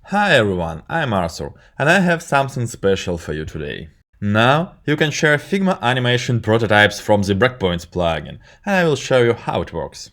Hi everyone, I'm Arthur, and I have something special for you today. Now, you can share Figma animation prototypes from the Breakpoints plugin, and I will show you how it works.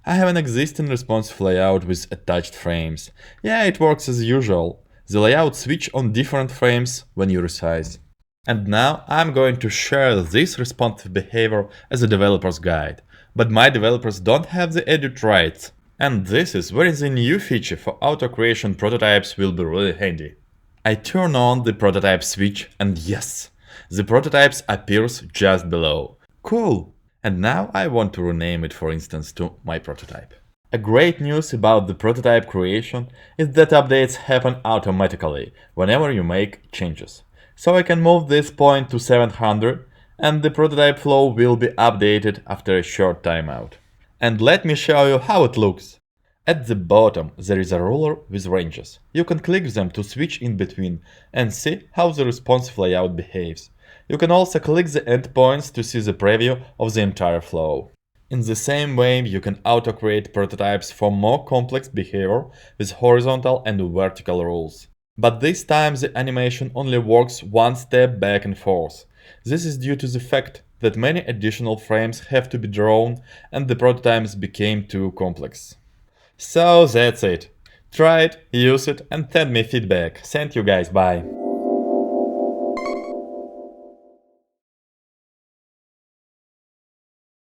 I have an existing responsive layout with attached frames. Yeah, it works as usual. The layout switch on different frames when you resize. And now I'm going to share this responsive behavior as a developer's guide. But my developers don't have the edit rights. And this is where the new feature for auto creation prototypes will be really handy. I turn on the prototype switch and yes, the prototypes appears just below. Cool! And now I want to rename it, for instance, to my prototype. A great news about the prototype creation is that updates happen automatically whenever you make changes. So I can move this point to 700 and the prototype flow will be updated after a short timeout. And let me show you how it looks. At the bottom there is a ruler with ranges. You can click them to switch in between and see how the responsive layout behaves. You can also click the endpoints to see the preview of the entire flow. In the same way, you can auto-create prototypes for more complex behavior with horizontal and vertical rules. But this time the animation only works one step back and forth. This is due to the fact that many additional frames have to be drawn and the prototypes became too complex. So that's it. Try it, use it and send me feedback. Thank you guys, bye.